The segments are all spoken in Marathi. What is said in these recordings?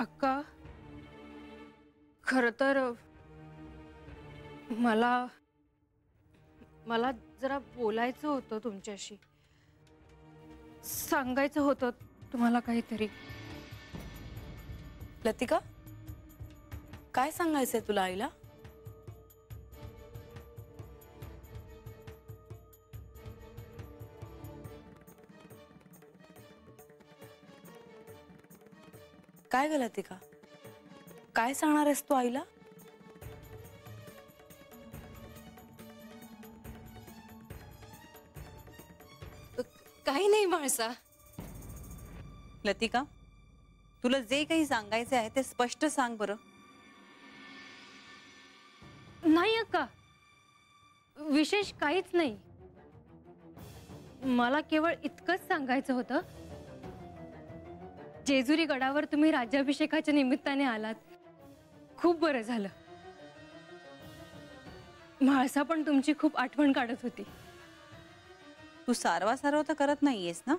अक्का, खरं तर मला मला जरा बोलायचं होतं तुमच्याशी, सांगायचं होतं तुम्हाला काहीतरी. लतिका, काय सांगायचंय तुला आईला? काय ग लतिका, काय सांगणार आहेस तू आईला? काही नाही माळसा. लतिका, तुला जे काही सांगायचे आहे ते स्पष्ट सांग बरं. नाही अक्का, विशेष काहीच नाही. मला केवळ इतकंच सांगायचं होतं, जेजुरी गडावर तुम्ही राज्याभिषेकाच्या निमित्ताने आलात, खूप बरं झालं. म्हाळसा पण तुमची खूप आठवण काढत होती. तू सारवा तर करत नाहीयेस ना?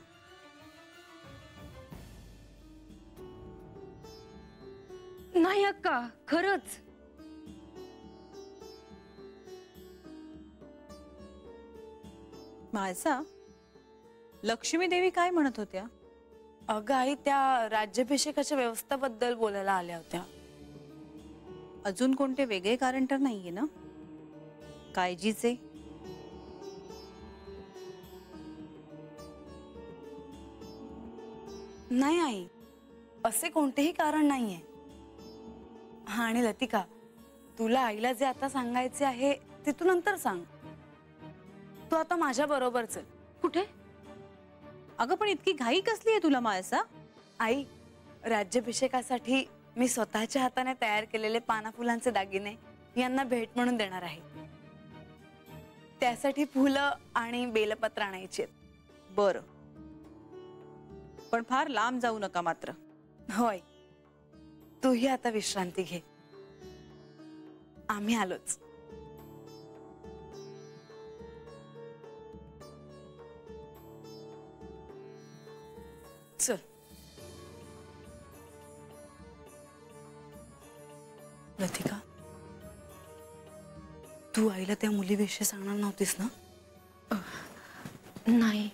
नाही अक्का, खरंच. म्हाळसा, लक्ष्मी देवी काय म्हणत होत्या? अगं आई, त्या राज्याभिषेकाच्या व्यवस्थेबद्दल बोलायला आल्या होत्या. अजून कोणते वेगळे कारण तर नाहीये ना काळजीचे? नाही आई, असे कोणतेही कारण नाहीये. हा, आणि लतिका, तुला आईला जे आता सांगायचे आहे ते तू नंतर सांग. तू आता माझ्या बरोबर चल. कुठे? अगं पण इतकी घाई कसली आहे तुला म्हाळसा? आई, राज्याभिषेकासाठी मी स्वतःच्या हाताने तयार केलेले पाना फुलांचे दागिने यांना भेट म्हणून देणार आहे. त्यासाठी फुलं आणि बेलपत्र आणायची आहेत. बरं, पण फार लांब जाऊ नका मात्र. होय, तूही आता विश्रांती घे. आम्ही आलोच. चल. लतिका, तू आईला त्या मुलीविषयी सांगणार नव्हतीस ना? नाही.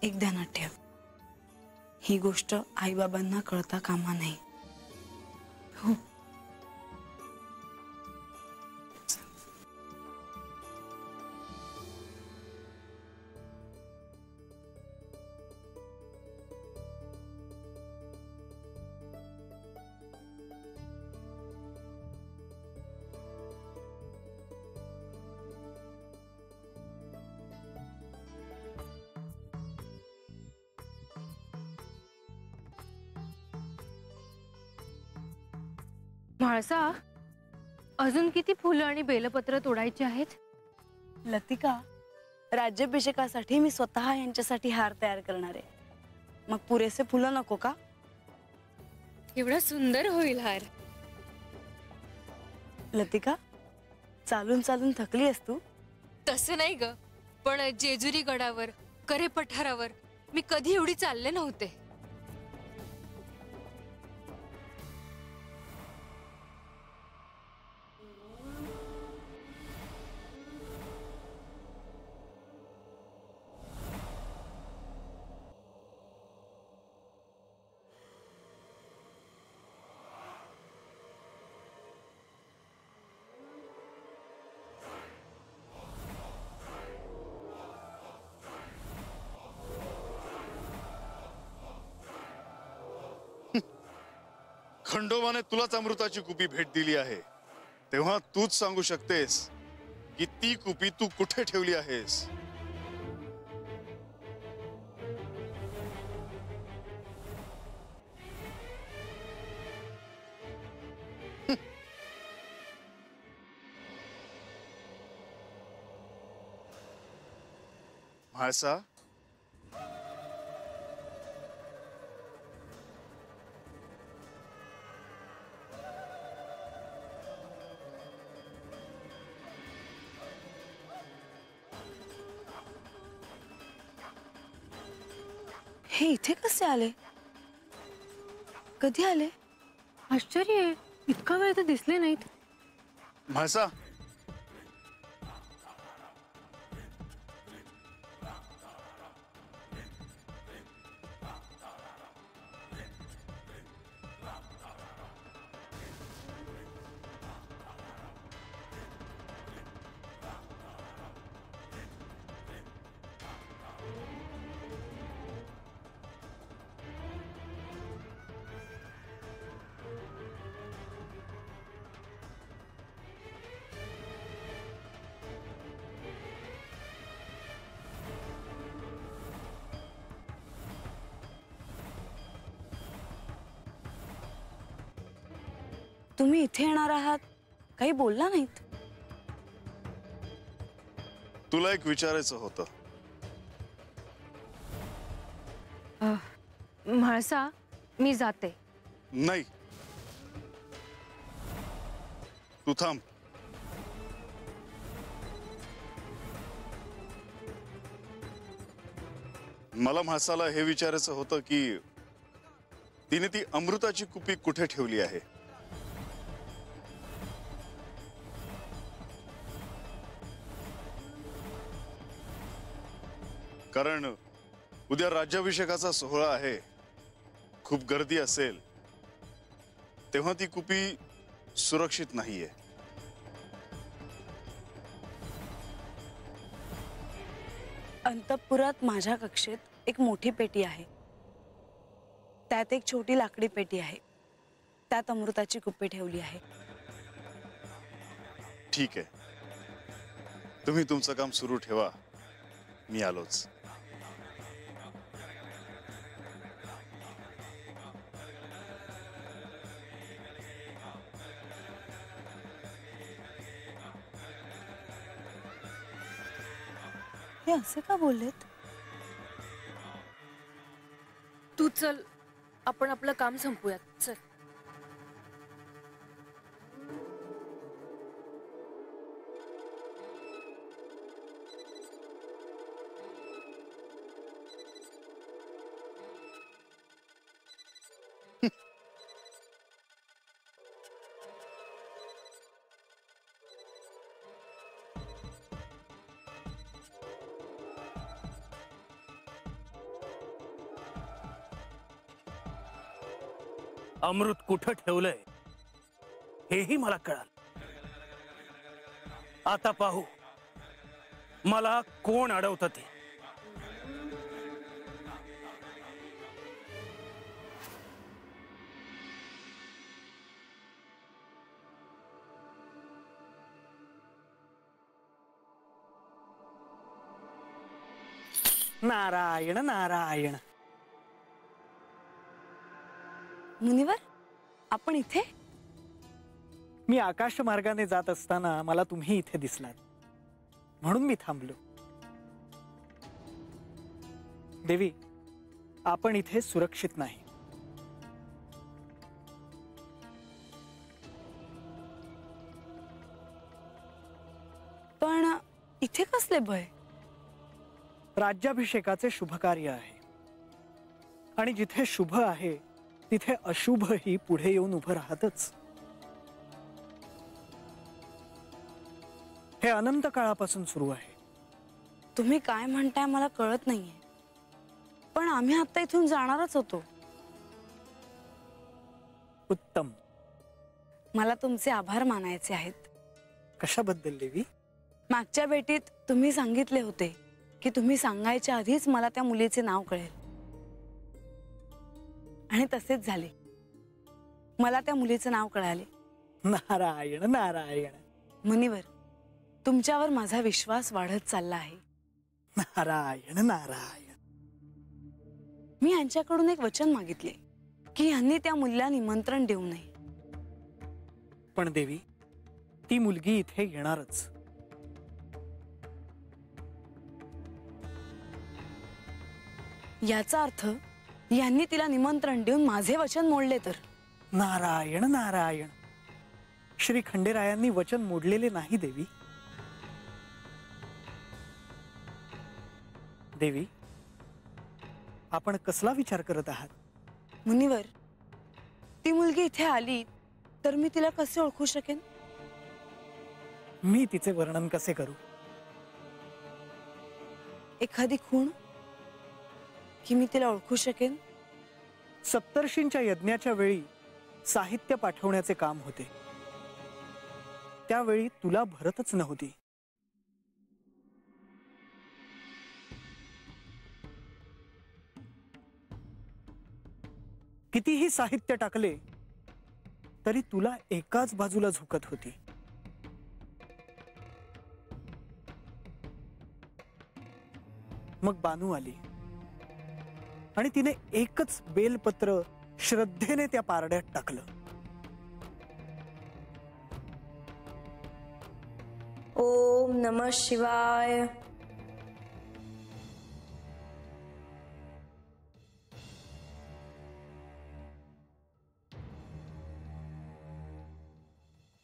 एक ध्यानात ठेव, ही गोष्ट आई बाबांना कळता कामा नये. हो. म्हाळसा, अजून किती फुलं आणि बेलपत्र तोडायची आहेत? लतिका, राज्याभिषेकासाठी मी स्वतः यांच्यासाठी हार तयार करणार आहे. मग पुरेसे फुलं नको का? एवढा सुंदर होईल हार. लतिका, चालून चालून थकली आहेस तू? तसं नाही ग, पण जेजुरी गडावर, करे पठारावर मी कधी एवढी चालले नव्हते. खंडोबाने तुलाच अमृताची कुपी भेट दिली आहे, तेव्हा तूच सांगू शकतेस की ती कुपी तू कुठे ठेवली आहेस. म्हाळसा, हे इथे कसे आले? कधी आले? आश्चर्य आहे, इतका वेळ तर दिसले नाहीत. म्हाळसा, तुम्ही इथे येणार आहात, काही बोलला नाहीत? तुला एक विचारायचं होतं. म्हाळसा, मी जाते. नाही, तू थांब. मला म्हाळसाला हे विचारायचं होतं की तिने ती अमृताची कुपी कुठे ठेवली आहे. कारण उद्या राज्याभिषेकाचा सोहळा आहे, खूप गर्दी असेल, तेव्हा ती कुपी सुरक्षित नाहीये. अंतःपुरात माझ्या कक्षेत एक मोठी पेटी आहे, त्यात एक छोटी लाकडी पेटी आहे, त्यात अमृताची कुपी ठेवली आहे. ठीक आहे, तुम्ही तुमचं काम सुरू ठेवा, मी आलोच. हे असे का बोललेत? तू चल, आपण आपलं काम संपूयात. चल. अमृत कुठं ठेवलंय हेही मला कळालं. आता पाहू मला कोण अडवतं ते. नारायण नारायण. मुनिवर, आपण इथे? मी आकाश मार्गाने जात असताना मला तुम्ही इथे दिसलात, म्हणून मी थांबलो. देवी, आपण इथे सुरक्षित नाही. पण इथे कसले भय? राज्याभिषेकाचे शुभ कार्य आहे, आणि जिथे शुभ आहे तिथे अशुभही पुढे येऊन उभं राहतच. हे अनंत काळापासून सुरू आहे. तुम्ही काय म्हणताय मला कळत नाहीये, पण आम्ही आता इथून जाणारच होतो. उत्तम. मला तुमचे आभार मानायचे आहेत. कशाबद्दल देवी? मागच्या भेटीत तुम्ही सांगितले होते की तुम्ही सांगायच्या आधीच मला त्या मुलीचे नाव कळेल, आणि तसेच झाले. मला त्या मुलीचे नाव कळाले. नारायण नारायण. मुनिवर, तुमच्यावर माझा विश्वास वाढत चालला आहे. नारायण नारायण. मी यांच्याकडून एक वचन मागितले की यांनी त्या मुलीला निमंत्रण देऊ नये. पण देवी, ती मुलगी इथे येणारच. याचा अर्थ यांनी तिला निमंत्रण देऊन माझे वचन मोडले तर? नारायण नारायण. श्री खंडेरायांनी वचन मोडलेले नाही देवी. देवी, आपण कसला विचार करत आहात? मुनिवर, मुलगी इथे आली तर मी तिला कसे ओळखू शकेन? मी तिचे वर्णन कसे करू? एखादी खूण की मी तिला ओळखू शकेन? सप्तर्षींच्या यज्ञाच्या वेळी साहित्य पाठवण्याचे काम होते. त्यावेळी तुला भरतच नव्हती. कितीही साहित्य टाकले तरी तुला एकाच बाजूला झुकत होती. मग बानू आली आणि तिने एकच बेलपत्र श्रद्धेने त्या पारड्यात टाकलं. ओम नमः शिवाय.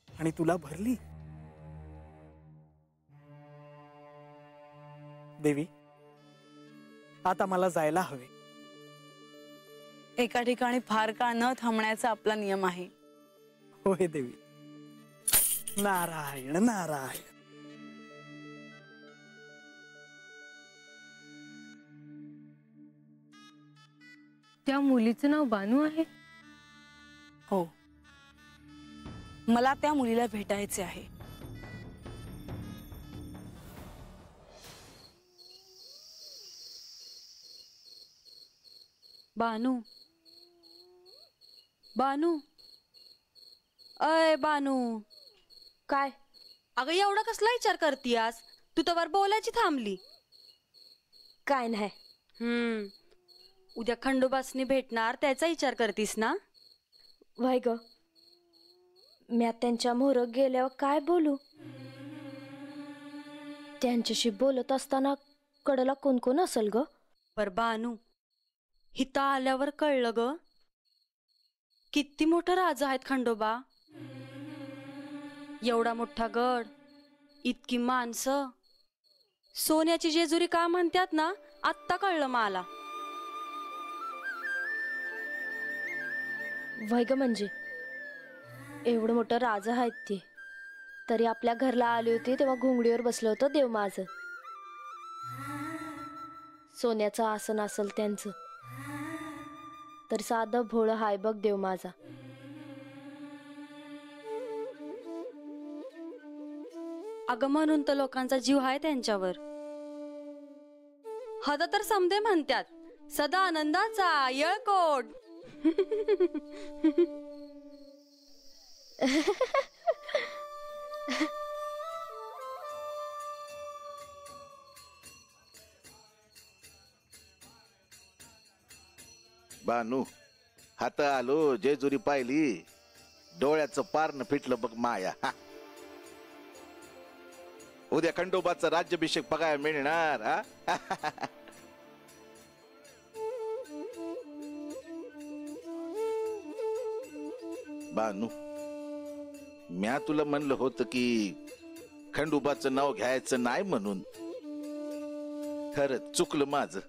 आणि तुला भरली. देवी, आता मला जायला हवे. एका ठिकाणी फार काळ न थांबण्याचा आपला नियम आहे. होय देवी. नारायण नारायण. त्या मुलीचं नाव बानू आहे? हो, मला त्या मुलीला भेटायचे आहे. बानू, बानू, अय बानू. काय? अगं एवढा कसला विचार करतीयास? तू तर बोलायची थांबली. काय नाही. उद्या खंडोबासनी भेटणार त्याचा विचार करतीस ना? वय ग, म्या त्यांच्या मोहर गेल्यावर काय बोलू? त्यांच्याशी बोलत असताना कडला कोण कोण असेल ग? पर बानू, हिता आल्यावर कळलं ग किती मोठा राजा आहेत खंडोबा. एवढा मोठा गड, इतकी माणसं, सोन्याची जेजुरी का म्हणतात ना, आत्ता कळलं मला. वय ग, म्हणजे एवढं मोठं राजा आहेत ते, तरी आपल्या घरला आले होते तेव्हा घोंगडीवर बसलं होतं देव माझं. सोन्याचं आसन असल त्यांचं, तर साधं भोळं हाय बघ देव माझा. अगं म्हणून तर लोकांचा जीव आहे त्यांच्यावर. हद तर समदे म्हणतात, सदा आनंदाचा येळकोट. बानू, हात आलो, जेजुरी पाहिली, डोळ्याचं पारण फिटलं बघ माया. उद्या खंडोबाचा राज्याभिषेक बघायला मिळणार. बानू, म्या तुला म्हणलं होतं की खंडोबाचं नाव घ्यायचं नाही म्हणून. खरंच चुकलं माझं.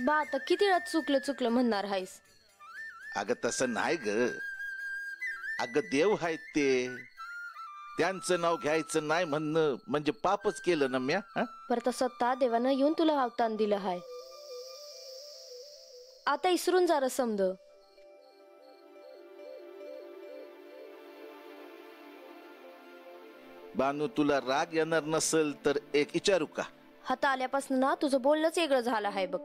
बा, आता किती वेळात चुकलं चुकलं म्हणणार हायस? अगं तसं नाही ग. अगं देव आहेत ते, त्यांचं नाव घ्यायचं नाही म्हणणं म्हणजे पापच केलं ना म्या. परत स्वतः देवानं येऊन तुला अवतान दिलं हाय. आता इसरून जरा समज. बानू, तुला राग येणार नसेल तर एक विचारू का? हात आल्यापासून ना तुझं बोलणंच वेगळं झालं आहे बघ.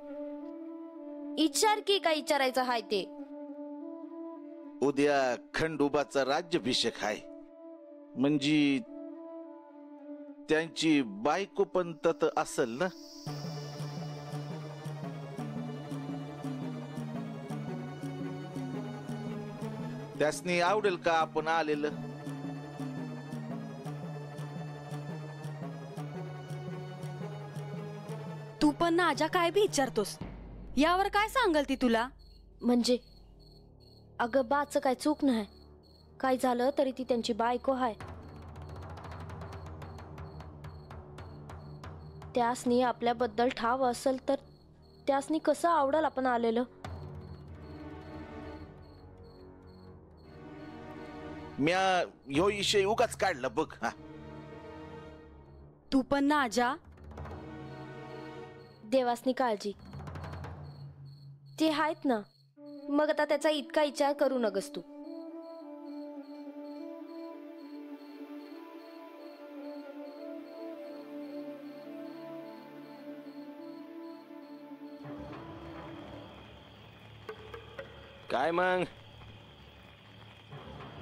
विचार की काय विचारायचं हाय ते. उद्या खंडोबाचा राज्याभिषेक आहे, म्हणजे त्यांची बायको पण तत असेल ना? त्यासनी आवडेल का आपण आलेलं? तू पण नाजा काय बी विचारतोस, यावर काय सांगल ती तुला? म्हणजे अगं बाचं काय चूक नाही. काय झालं तरी ती त्यांची बायको हाय. त्यासनी आपल्याबद्दल ठाव असेल तर त्यासनी कसं आवडल आपण आलेलं. म्या ह्यो विषय उगाच काढला बघ. हा तू पण ना आजा. देवासनी काळजी ते आहेत ना, मग आता त्याचा इतका विचार करू नगस तू. काय मग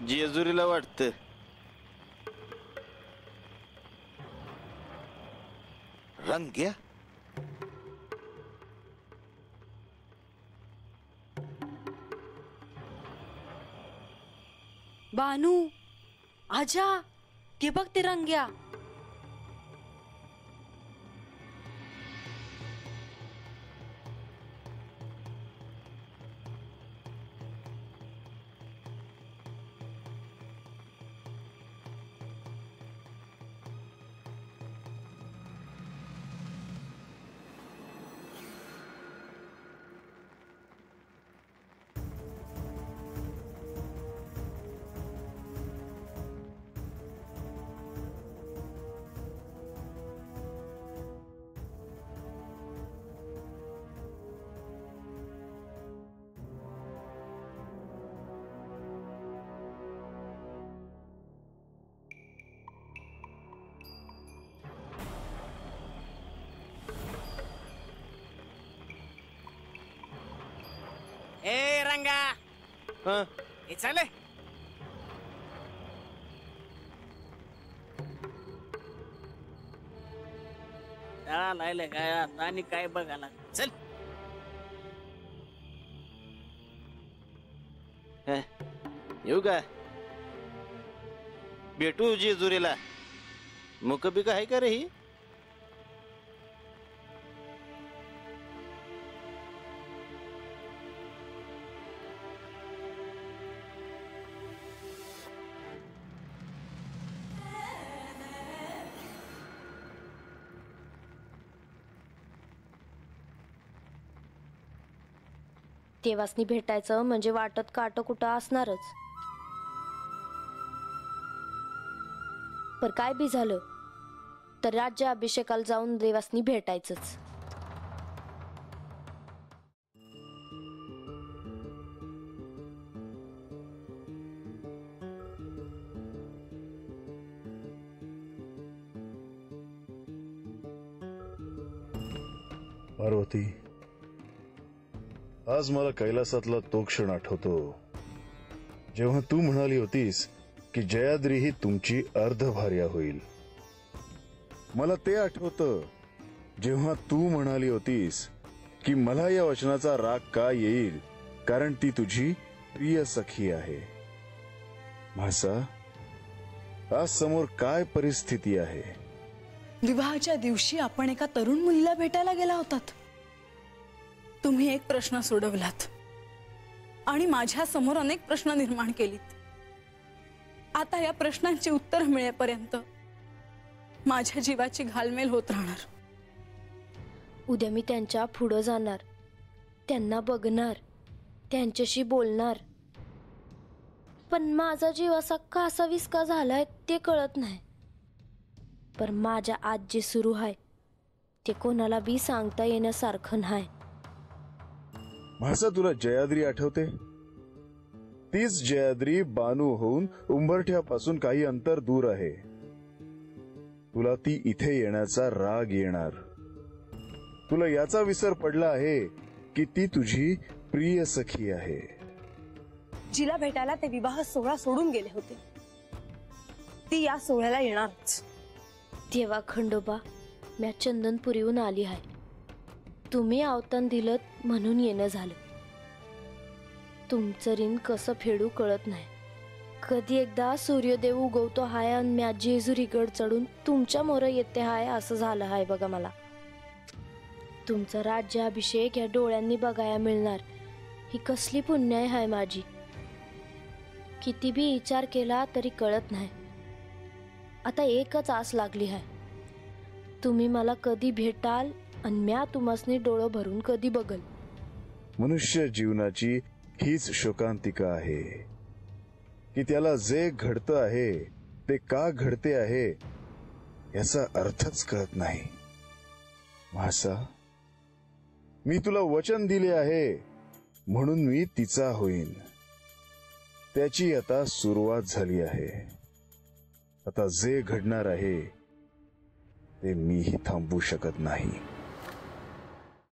जेजुरीला वाटतं रंग घ्या. बानू आजा ते बघ ते रंग्या. ए रंगा हं? हे चाले लायले काय आता आणि काय बघायला चल. हं? येऊ का भेटू जेजुरीला. मुकबिका आहे का रे ही. देवासनी भेटायचं म्हणजे वाटत काट कुठं असणारच. पर काय बी झालं तर राज्य अभिषेकाला जाऊन देवासनी भेटायचंच. पार्वती, आज मला कैलासातला तो क्षण आठवतो जेव्हा तू म्हणाली होतीस की जयाद्री ही तुमची अर्धभार्या होईल. मला ते आठवतं जेव्हा तू म्हणाली होतीस की मला या वचनाचा राग का येईल, कारण ती तुझी प्रिय सखी आहे. म्हासा, आज समोर काय परिस्थिती आहे. विवाहाच्या दिवशी आपण एका तरुण मुलीला भेटायला गेला होतात. तुम्ही एक प्रश्न सोडवलात आणि माझ्या समोर अनेक प्रश्न निर्माण केलीत. आता या प्रश्नांची उत्तर मिळेपर्यंत माझ्या जीवाची घालमेल होत राहणार. उद्या मी त्यांच्या पुढं जाणार, त्यांना बघणार, त्यांच्याशी बोलणार. पण माझा जीव असा कासा विस्का झालाय ते कळत नाही. पर माझ्या आज जे सुरू आहे ते कोणाला बी सांगता येण्यासारखं नाही. म्हासा, तुला जयाद्री आठवते? तीच जयाद्री बानू होऊन उंबरठ्यापासून काही अंतर दूर आहे. तुला ती इथे येण्याचा राग येणार. तुला याचा विसर पडला आहे की ती तुझी प्रिय सखी आहे. जिला भेटायला ते विवाह सोहळा सोडून गेले होते ती या सोहळ्याला येणारच. देवा खंडोबा, म्या चंदनपुरीहून आली आहे. तुम्ही अवतान दिलं म्हणून येणं झालं. तुमचं ऋण कसं फेडू कळत नाही. कधी एकदा सूर्यदेव उगवतो हाय आणि म्या जेजुरी गड चढून तुमच्या मोर येते हाय असं झालं हाय बघा मला. तुमचा राज्याभिषेक या डोळ्यांनी बघायला मिळणार ही कसली पुण्याई हाय माझी. किती बी विचार केला तरी कळत नाही. आता एकच आस लागली आहे, तुम्ही मला कधी भेटाल आणि म्या तुम्हासनी डोळं भरून कधी बघल. मनुष्य जीवनाची हीच शोकांतिका आहे की त्याला जे घडतं आहे ते का घडते आहे याचा अर्थच कळत नाही. म्हासा, मी तुला वचन दिले आहे म्हणून मी तिचा होईन. त्याची आता सुरुवात झाली आहे. आता जे घडणार आहे ते मीही थांबवू शकत नाही.